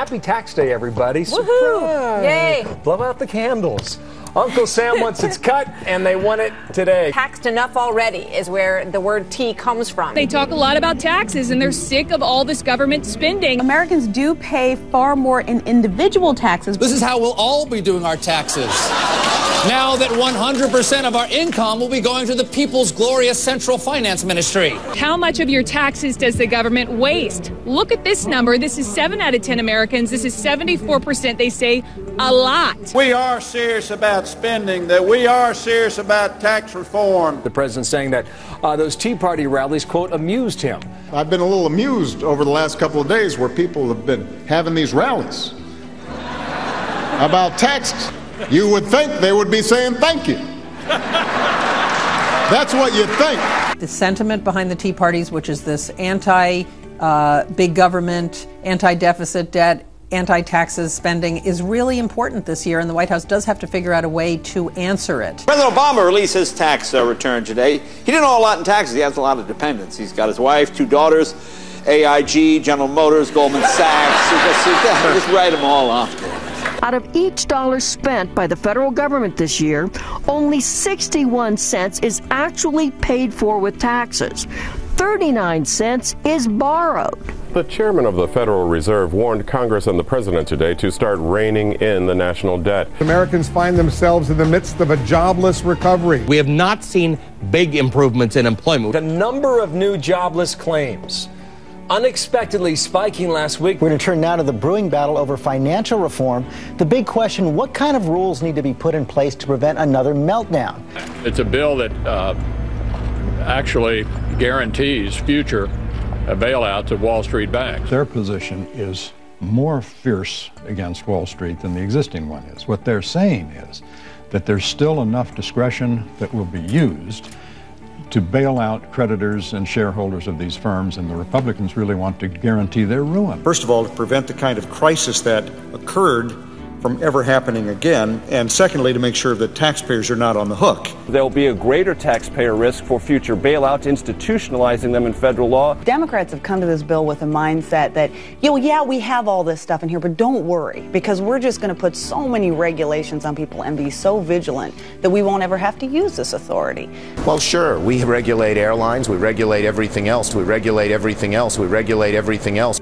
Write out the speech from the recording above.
Happy Tax Day, everybody. Woohoo! Yay! Blow out the candles. Uncle Sam wants its cut, and they want it today. Taxed enough already is where the word T comes from. They talk a lot about taxes, and they're sick of all this government spending. Americans do pay far more in individual taxes. This is how we'll all be doing our taxes. Now that 100% of our income will be going to the People's Glorious Central Finance Ministry. How much of your taxes does the government waste? Look at this number. This is 7 out of 10 Americans. This is 74%. They say a lot. We are serious about spending, that we are serious about tax reform. The president saying that those Tea Party rallies, quote, amused him. I've been a little amused over the last couple of days where people have been having these rallies about taxes. You would think they would be saying thank you. That's what you think. The sentiment behind the Tea Parties, which is this anti-big government, anti-deficit debt, anti-taxes spending, is really important this year, and the White House does have to figure out a way to answer it. President Obama released his tax return today. He didn't owe a lot in taxes. He has a lot of dependents. He's got his wife, 2 daughters, AIG, General Motors, Goldman Sachs. Just write them all off there. Out of each dollar spent by the federal government this year, only 61 cents is actually paid for with taxes. 39 cents is borrowed. The chairman of the Federal Reserve warned Congress and the president today to start reining in the national debt. Americans find themselves in the midst of a jobless recovery. We have not seen big improvements in employment. The number of new jobless claims unexpectedly spiking last week. We're going to turn now to the brewing battle over financial reform. The big question, what kind of rules need to be put in place to prevent another meltdown? It's a bill that actually guarantees future bailouts of Wall Street banks. Their position is more fierce against Wall Street than the existing one is. What they're saying is that there's still enough discretion that will be used to bail out creditors and shareholders of these firms, and the Republicans really want to guarantee their ruin. First of all, to prevent the kind of crisis that occurred from ever happening again, and secondly, to make sure that taxpayers are not on the hook. There'll be a greater taxpayer risk for future bailouts, institutionalizing them in federal law. Democrats have come to this bill with a mindset that, yeah, we have all this stuff in here, but don't worry, because we're just going to put so many regulations on people and be so vigilant that we won't ever have to use this authority. Well, sure, we regulate airlines, we regulate everything else, we regulate everything else, we regulate everything else.